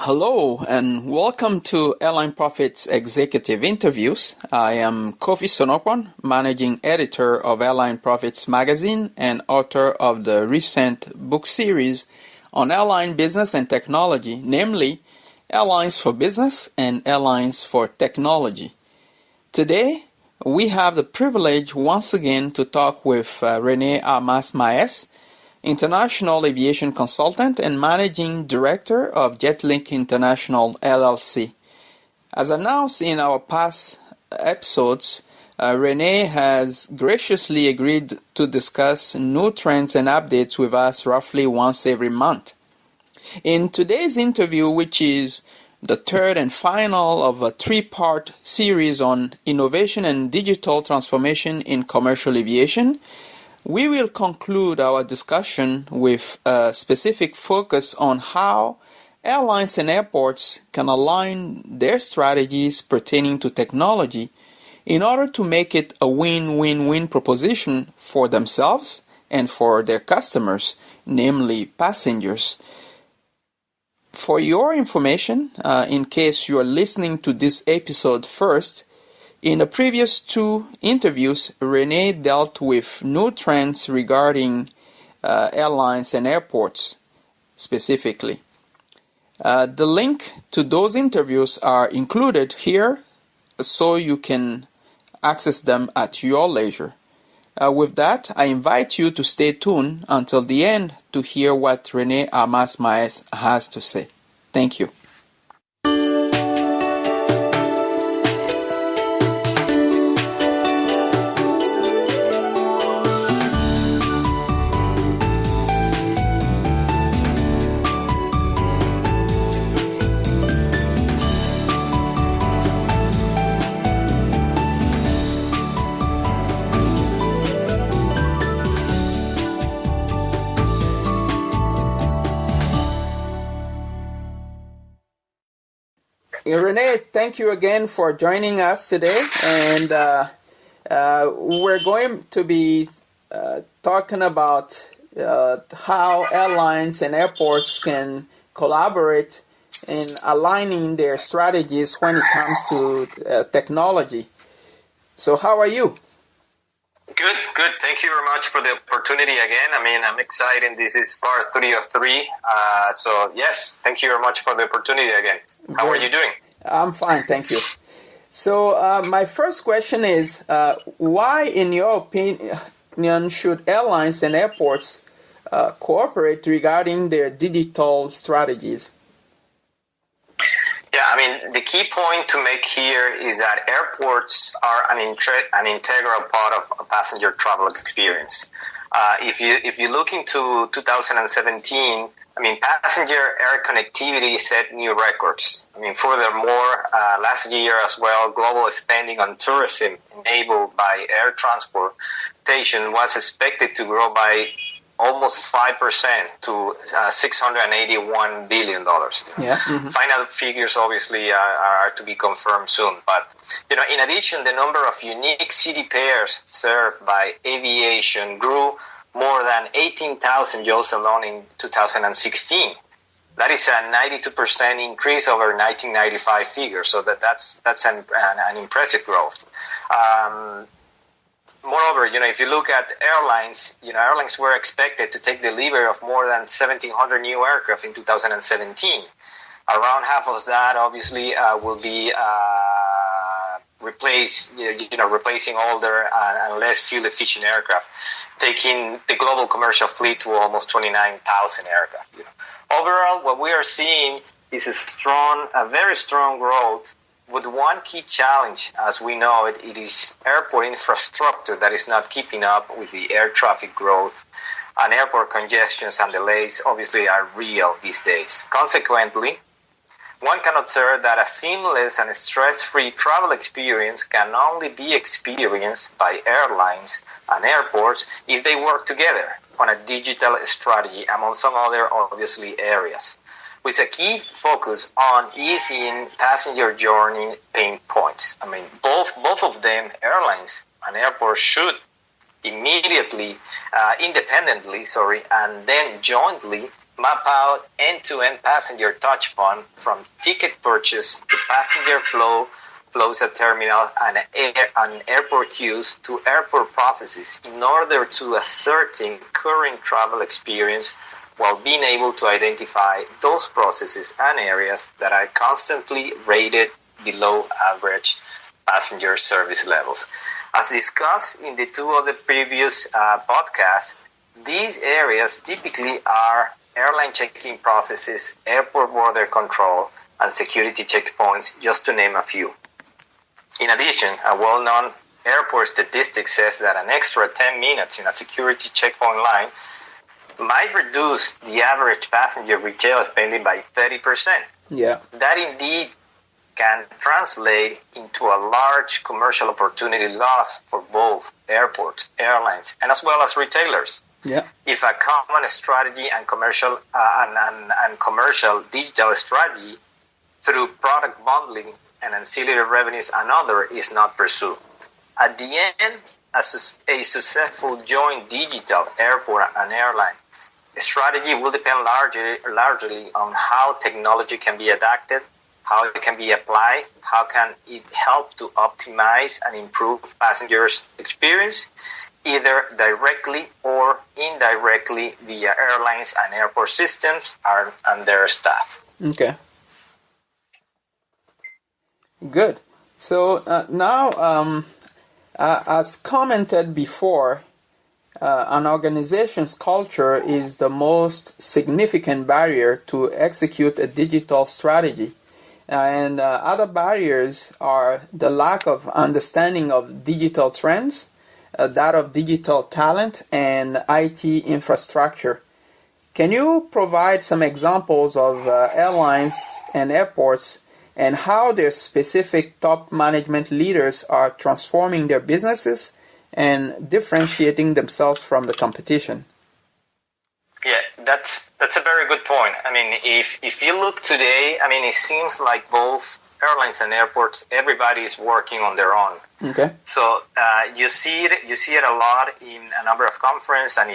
Hello and welcome to Airline Profits Executive Interviews. I am Kofi Sonokwan, Managing Editor of Airline Profits Magazine and author of the recent book series on airline business and technology, namely Airlines for Business and Airlines for Technology. Today, we have the privilege once again to talk with René Armas Maes, International Aviation Consultant and Managing Director of JetLink International LLC. As announced in our past episodes, René has graciously agreed to discuss new trends and updates with us roughly once every month. In today's interview, which is the third and final of a three-part series on innovation and digital transformation in commercial aviation, we will conclude our discussion with a specific focus on how airlines and airports can align their strategies pertaining to technology in order to make it a win-win-win proposition for themselves and for their customers, namely passengers. For your information, in case you are listening to this episode first, in the previous two interviews, René dealt with new trends regarding airlines and airports specifically. The link to those interviews are included here so you can access them at your leisure. With that, I invite you to stay tuned until the end to hear what René Armas Maes has to say. Thank you. René, thank you again for joining us today, and we're going to be talking about how airlines and airports can collaborate in aligning their strategies when it comes to technology. So how are you? Good. Thank you very much for the opportunity again. I'm excited. This is part 3 of 3. So, yes, thank you very much for the opportunity again. How are you doing? I'm fine, thank you. So, my first question is, why, in your opinion, should airlines and airports cooperate regarding their digital strategies? Yeah, the key point to make here is that airports are an integral part of a passenger travel experience. If you look into 2017, passenger air connectivity set new records. Furthermore, last year as well, global spending on tourism enabled by air transportation was expected to grow by almost 5% to $681 billion. Yeah. Mm-hmm. Final figures obviously are to be confirmed soon. But, in addition, the number of unique city pairs served by aviation grew more than 18,000 just alone in 2016. That is a 92% increase over 1995 figures. So that's an impressive growth. Moreover, if you look at airlines, airlines were expected to take delivery of more than 1,700 new aircraft in 2017. Around half of that, obviously, will be replacing older and less fuel-efficient aircraft, taking the global commercial fleet to almost 29,000 aircraft. Overall, what we are seeing is a very strong growth. With one key challenge, as we know it is airport infrastructure that is not keeping up with the air traffic growth, and airport congestions and delays obviously are real these days. Consequently, one can observe that a seamless and stress-free travel experience can only be experienced by airlines and airports if they work together on a digital strategy, among some other obviously areas, with a key focus on easing passenger journey pain points. Both of them, airlines and airports, should immediately, independently, and then jointly map out end-to-end passenger touchpoint from ticket purchase to passenger flows at terminal and airport queues to airport processes in order to ascertain current travel experience while being able to identify those processes and areas that are constantly rated below average passenger service levels. As discussed in the two other previous podcasts, these areas typically are airline check-in processes, airport border control, and security checkpoints, just to name a few. In addition, a well-known airport statistic says that an extra 10 minutes in a security checkpoint line might reduce the average passenger retail spending by 30%. Yeah. That indeed can translate into a large commercial opportunity loss for both airports, airlines, and as well as retailers. Yeah. If a common strategy and commercial commercial digital strategy through product bundling and ancillary revenues and other is not pursued. At the end, a successful joint digital airport and airline strategy will depend largely on how technology can be adapted, how it can be applied, how can it help to optimize and improve passengers' experience, either directly or indirectly via airlines and airport systems and their staff. Okay. Good. So now, as commented before, an organization's culture is the most significant barrier to execute a digital strategy. And other barriers are the lack of understanding of digital trends, that of digital talent, and IT infrastructure. Can you provide some examples of airlines and airports and how their specific top management leaders are transforming their businesses and differentiating themselves from the competition? Yeah, that's a very good point. I mean, if you look today, I mean, it seems like both airlines and airports, everybody is working on their own. Okay. So you see it a lot in a number of conferences and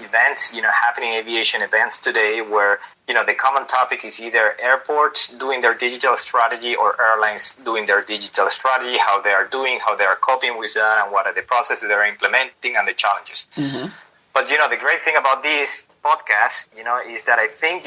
events, happening aviation events today, where the common topic is either airports doing their digital strategy or airlines doing their digital strategy, how they are doing, how they are coping with that, and what are the processes they're implementing and the challenges. Mm-hmm. But the great thing about this podcast, is that I think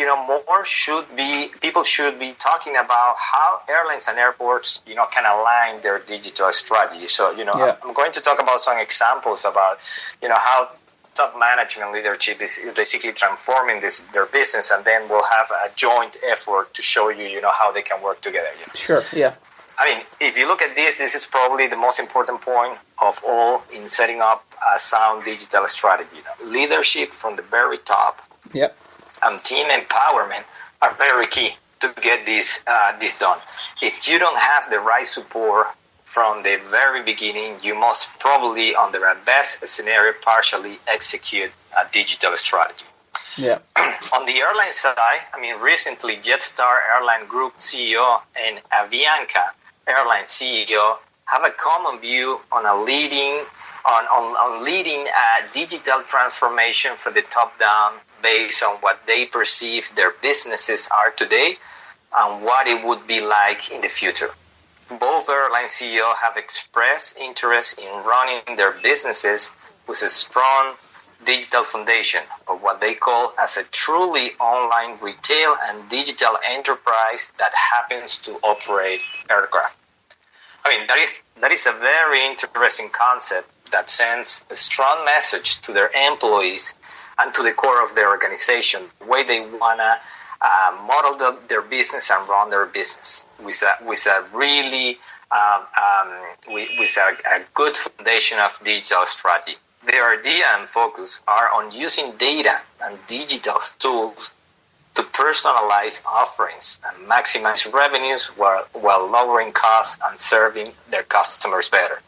people should be talking about how airlines and airports, can align their digital strategy. So I'm going to talk about some examples about how top management leadership is basically transforming their business, and then we'll have a joint effort to show you how they can work together. Sure. Yeah. I mean, if you look at this is probably the most important point of all in setting up a sound digital strategy. Leadership from the very top, yep, and team empowerment are very key to get this done. If you don't have the right support from the very beginning, you must probably, under a best scenario, partially execute a digital strategy. Yeah. On the airline side, I mean, recently Jetstar Airline Group CEO and Avianca Airline CEO have a common view on leading digital transformation from the top down, based on what they perceive their businesses are today and what it would be like in the future. Both airline CEOs have expressed interest in running their businesses with a strong digital foundation, or what they call as a truly online retail and digital enterprise that happens to operate aircraft. I mean, that is a very interesting concept that sends a strong message to their employees and to the core of their organization, the way they want to model their business and run their business with a really with a good foundation of digital strategy. Their idea and focus are on using data and digital tools to personalize offerings and maximize revenues while lowering costs and serving their customers better.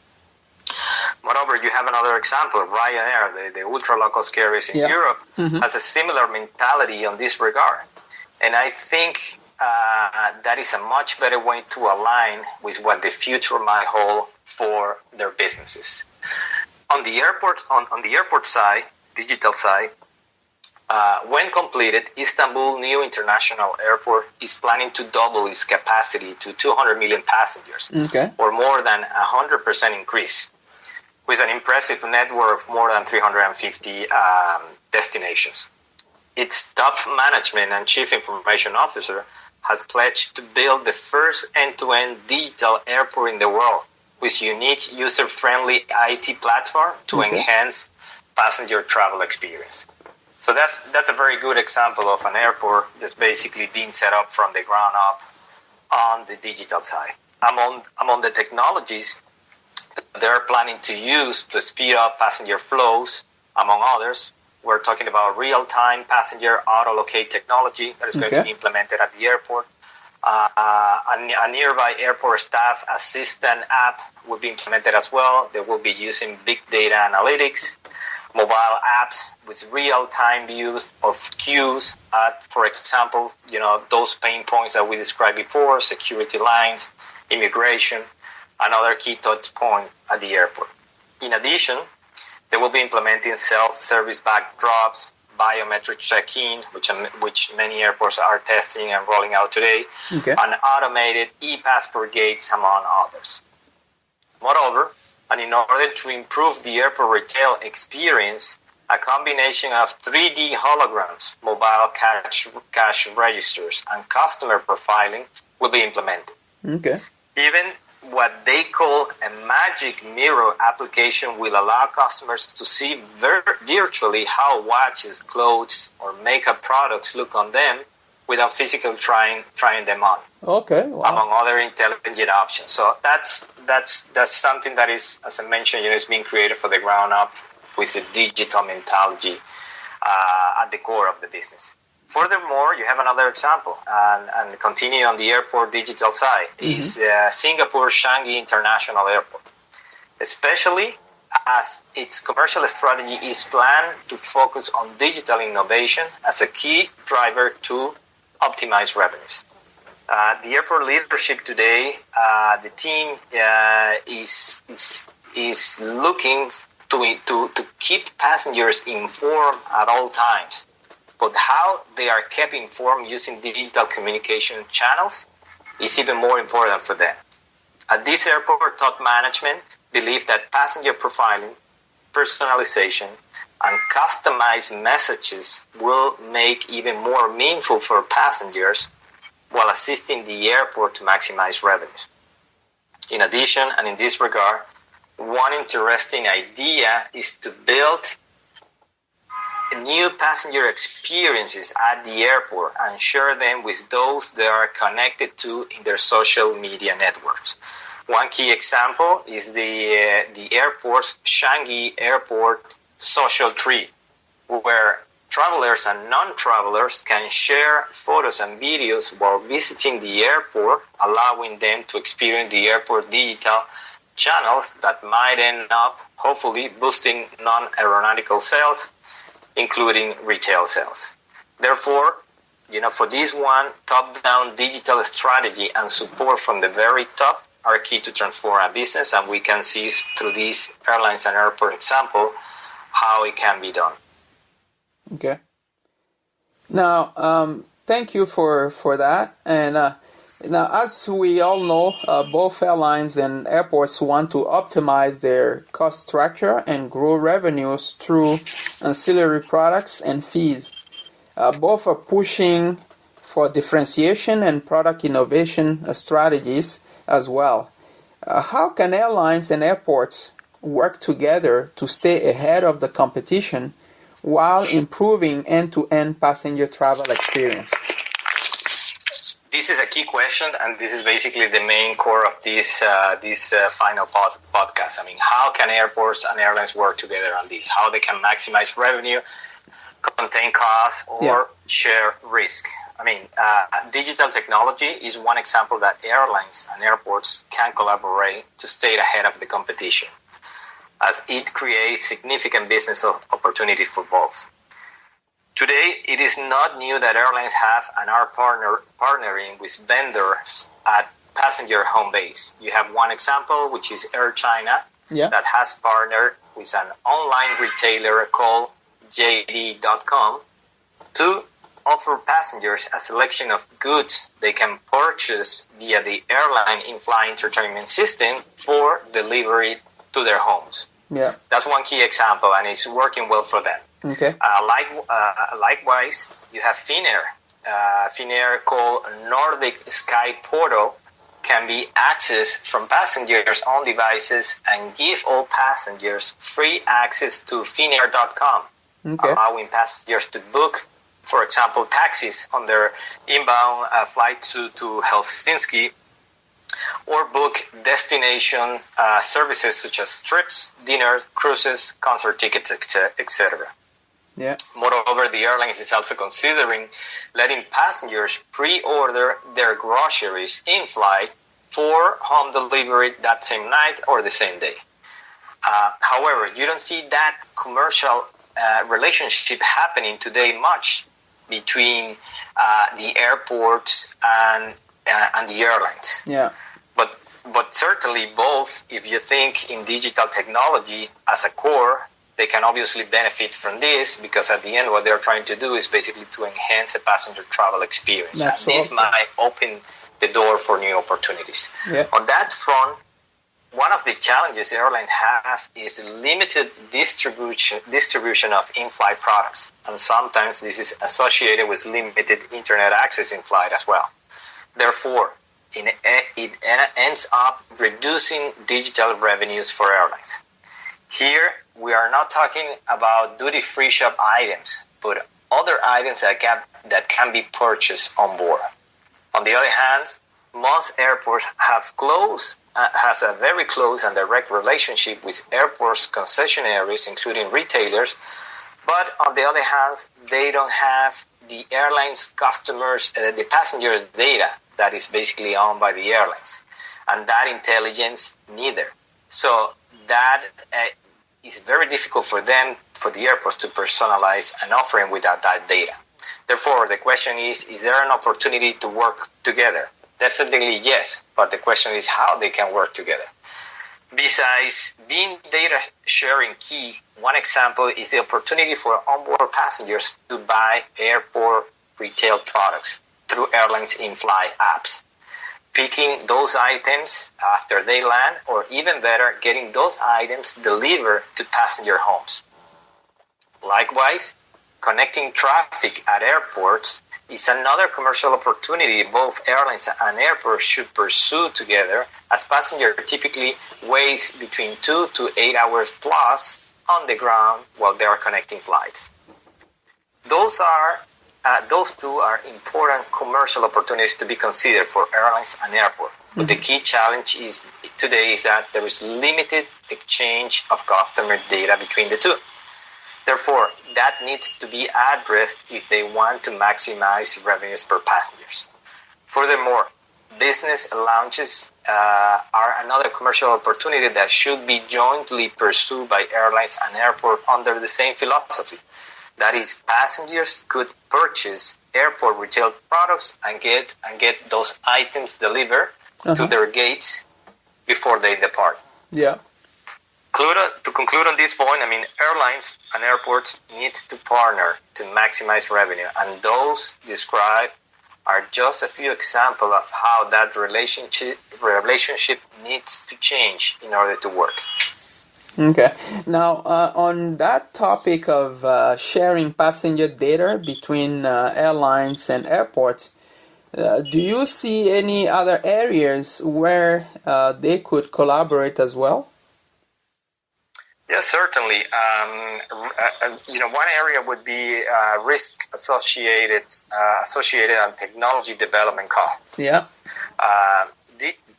Moreover, you have another example. Ryanair, the ultra-low-cost carriers in Europe, has a similar mentality on this regard. And I think that is a much better way to align with what the future might hold for their businesses. On the airport side, digital side, When completed, Istanbul New International Airport is planning to double its capacity to 200 million passengers, or more than 100% increase, with an impressive network of more than 350 destinations. Its top management and chief information officer has pledged to build the first end-to-end digital airport in the world, with unique user-friendly IT platform to enhance passenger travel experience. So that's a very good example of an airport that's basically being set up from the ground up on the digital side. Among the technologies that they're planning to use to speed up passenger flows, among others, we're talking about real-time passenger auto-locate technology that is going to be implemented at the airport. A nearby airport staff assistant app will be implemented as well. They will be using big data analytics, mobile apps with real-time views of queues at, for example, those pain points that we described before, security lines, immigration, and other key touch points at the airport. In addition, they will be implementing self-service bag drops, biometric check-in, which many airports are testing and rolling out today, and automated e-passport gates, among others. Moreover, and in order to improve the airport retail experience, a combination of 3D holograms, mobile cash registers, and customer profiling will be implemented. Even what they call a magic mirror application will allow customers to see virtually how watches, clothes, or makeup products look on them without physically trying them on. Among other intelligent options. So that's something that is, as I mentioned, is being created for the ground up with a digital mentality at the core of the business. Furthermore, you have another example, and continue on the airport digital side, is Singapore Changi International Airport, especially as its commercial strategy is planned to focus on digital innovation as a key driver to optimize revenues. The airport leadership today, the team is looking to keep passengers informed at all times. But how they are kept informed using digital communication channels is even more important for them. At this airport, top management believe that passenger profiling, personalization, and customized messages will make even more meaningful for passengers while assisting the airport to maximize revenues. In addition, and in this regard, one interesting idea is to build new passenger experiences at the airport and share them with those they are connected to in their social media networks. One key example is the airport's Changi Airport social tree, where travelers and non-travelers can share photos and videos while visiting the airport, allowing them to experience the airport digital channels that might end up, hopefully, boosting non-aeronautical sales, including retail sales. Therefore, for this one, top-down digital strategy and support from the very top are key to transform a business, and we can see through this airlines and airport example how it can be done. Okay. Now, thank you for that. And now, as we all know, both airlines and airports want to optimize their cost structure and grow revenues through ancillary products and fees. Both are pushing for differentiation and product innovation strategies as well. How can airlines and airports work together to stay ahead of the competition while improving end-to-end passenger travel experience? This is a key question, and this is basically the main core of this final podcast. I mean, how can airports and airlines work together on this? How they can maximize revenue, contain costs, or share risk? I mean, digital technology is one example that airlines and airports can collaborate to stay ahead of the competition, as it creates significant business opportunities for both. Today, it is not new that airlines have and are partnering with vendors at passenger home base. You have one example, which is Air China, that has partnered with an online retailer called JD.com 2, offer passengers a selection of goods they can purchase via the airline in-flight entertainment system for delivery to their homes. Yeah, that's one key example, and it's working well for them. okay. Likewise, you have Finnair. Finnair, called Nordic Sky Portal, can be accessed from passengers' own devices and give all passengers free access to Finnair.com, Okay. allowing passengers to book, for example, taxis on their inbound flight to Helsinki, or book destination services such as trips, dinners, cruises, concert tickets, etc. Yeah. Moreover, the airlines is also considering letting passengers pre-order their groceries in flight for home delivery that same night or the same day. However, you don't see that commercial relationship happening today much between the airports and the airlines. Yeah. But certainly both, if you think in digital technology as a core, they can obviously benefit from this, because at the end what they're trying to do is basically to enhance the passenger travel experience. And this might open the door for new opportunities. Yeah. On that front, one of the challenges airlines have is limited distribution of in-flight products. And sometimes this is associated with limited internet access in flight as well. Therefore, it ends up reducing digital revenues for airlines. Here, we are not talking about duty-free shop items, but other items that can be purchased on board. On the other hand, most airports have a very close and direct relationship with airports concessionaires, including retailers. But on the other hand, they don't have the airlines' customers, the passengers' data that is basically owned by the airlines, and that intelligence neither. So that is very difficult for them, for the airports, to personalize an offering without that data. Therefore, the question is there an opportunity to work together? Definitely yes, but the question is how they can work together. Besides being data sharing key, one example is the opportunity for onboard passengers to buy airport retail products through airlines in-flight apps. Picking those items after they land, or even better, getting those items delivered to passenger homes. Likewise, connecting traffic at airports is another commercial opportunity both airlines and airports should pursue together, as passengers typically waits between 2 to 8 hours plus on the ground while they are connecting flights. Those two are important commercial opportunities to be considered for airlines and airports. But the key challenge today is that there is limited exchange of customer data between the two. Therefore, that needs to be addressed if they want to maximize revenues per passengers. Furthermore, business launches are another commercial opportunity that should be jointly pursued by airlines and airports under the same philosophy. That is, passengers could purchase airport retail products and get those items delivered to their gates before they depart. Yeah. To conclude on this point, airlines and airports need to partner to maximize revenue, and those described are just a few examples of how that relationship needs to change in order to work. Okay. Now, on that topic of sharing passenger data between airlines and airports, do you see any other areas where they could collaborate as well? Yes, certainly. One area would be risk associated and technology development costs. Yeah.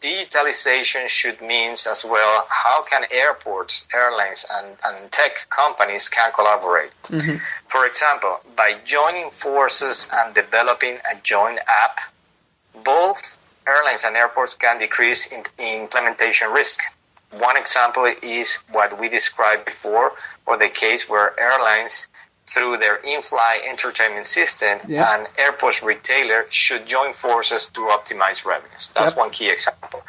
Digitalization should mean as well how can airports, airlines, and tech companies can collaborate. Mm-hmm. For example, by joining forces and developing a joint app, both airlines and airports can decrease in implementation risk. One example is what we described before, or the case where airlines, through their in-flight entertainment system and airports retailer, should join forces to optimize revenues. That's one key example.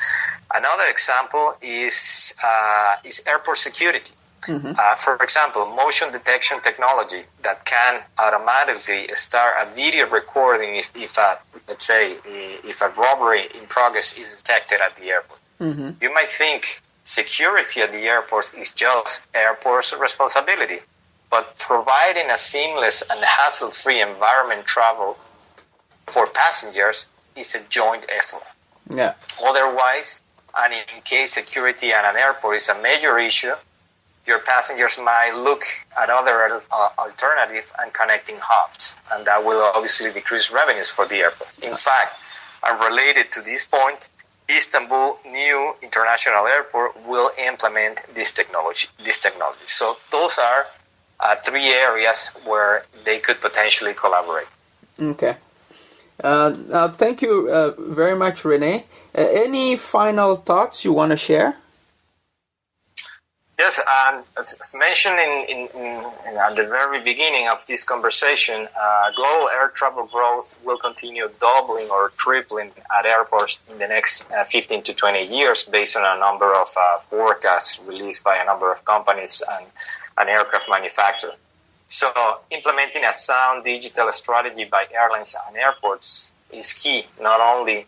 Another example is airport security. For example, motion detection technology that can automatically start a video recording if a robbery in progress is detected at the airport. You might think security at the airports is just airport's responsibility, but providing a seamless and hassle-free environment travel for passengers is a joint effort. Yeah. Otherwise, and in case security at an airport is a major issue, your passengers might look at other alternative and connecting hubs, and that will obviously decrease revenues for the airport. In fact, and related to this point, Istanbul new international airport will implement this technology. So those are three areas where they could potentially collaborate. Okay. Thank you very much, René. Any final thoughts you want to share? Yes, as mentioned at the very beginning of this conversation, global air travel growth will continue doubling or tripling at airports in the next 15 to 20 years based on a number of forecasts released by a number of companies and aircraft manufacturers. So implementing a sound digital strategy by airlines and airports is key, not only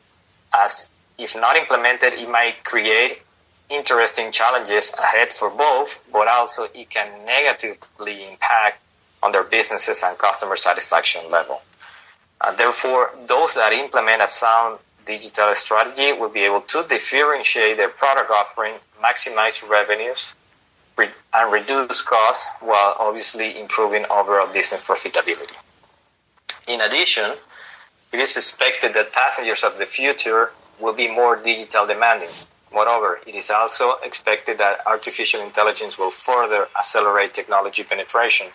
as if not implemented, it might create interesting challenges ahead for both, but also it can negatively impact on their businesses and customer satisfaction level. Therefore, those that implement a sound digital strategy will be able to differentiate their product offering, maximize revenues, and reduce costs while obviously improving overall business profitability. In addition, it is expected that passengers of the future will be more digital demanding. Moreover, it is also expected that artificial intelligence will further accelerate technology penetration,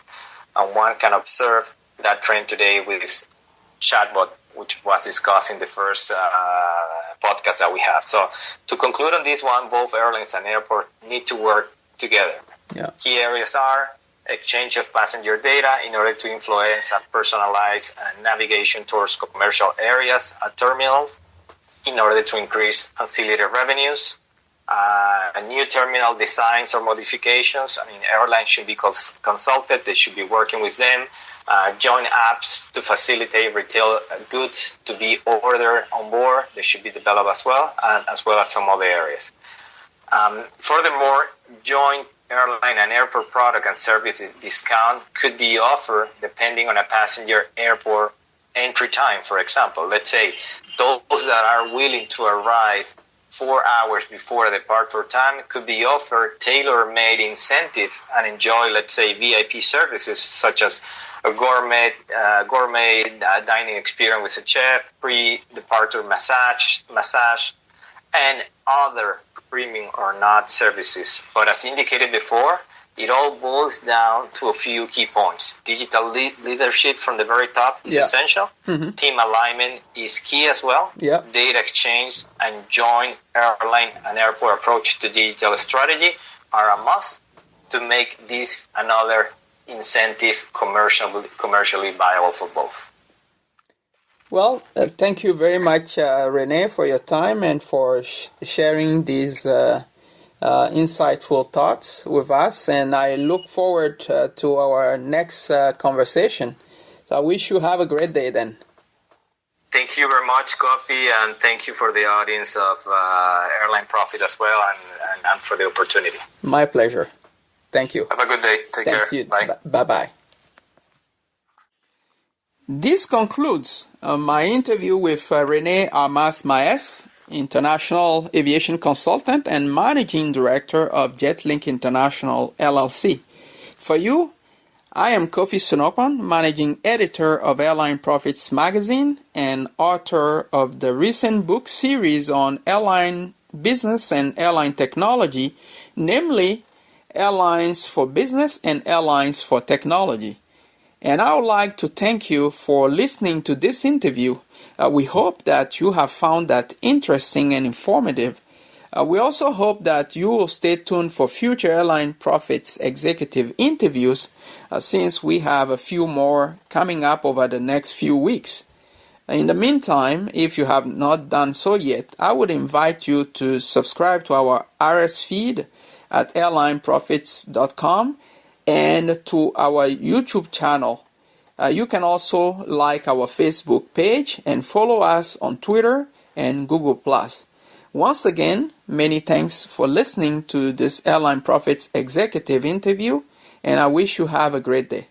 and one can observe that trend today with this chatbot, which was discussed in the first podcast that we have. So to conclude on this one, both airlines and airport need to work together. Yeah. Key areas are exchange of passenger data in order to influence and personalize navigation towards commercial areas at terminals, in order to increase ancillary revenues, new terminal designs or modifications. I mean, airlines should be consulted. They should be working with them. Joint apps to facilitate retail goods to be ordered on board. They should be developed as well as some other areas. Furthermore, joint airline and airport product and services discount could be offered depending on a passenger airport entry time, for example. Let's say those that are willing to arrive 4 hours before departure time could be offered tailor-made incentive and enjoy, let's say, VIP services such as a gourmet dining experience with a chef, pre-departure massage, and other premium or not services. But as indicated before, it all boils down to a few key points. Digital leadership from the very top is essential. Mm-hmm. Team alignment is key as well. Yeah. Data exchange and joint airline and airport approach to digital strategy are a must to make this another incentive commercially viable for both. Well, thank you very much, René, for your time and for sharing these insightful thoughts with us, and I look forward to our next conversation. So I wish you have a great day then. Thank you very much, Kofi, and thank you for the audience of Airline Profit as well, and for the opportunity. My pleasure. Thank you. Have a good day. Take care. You. Bye. Bye-bye. This concludes my interview with René Armas Maes, International Aviation Consultant and Managing Director of JetLink International LLC. For you, I am Kofi Sonokwan, Managing Editor of Airline Profits Magazine and author of the recent book series on airline business and airline technology, namely Airlines for Business and Airlines for Technology. And I would like to thank you for listening to this interview. We hope that you have found that interesting and informative. We also hope that you will stay tuned for future Airline Profits executive interviews, since we have a few more coming up over the next few weeks. In the meantime, if you have not done so yet, I would invite you to subscribe to our RS feed at airlineprofits.com and to our YouTube channel. You can also like our Facebook page and follow us on Twitter and Google+. Once again, many thanks for listening to this Airline Profits executive interview, and I wish you have a great day.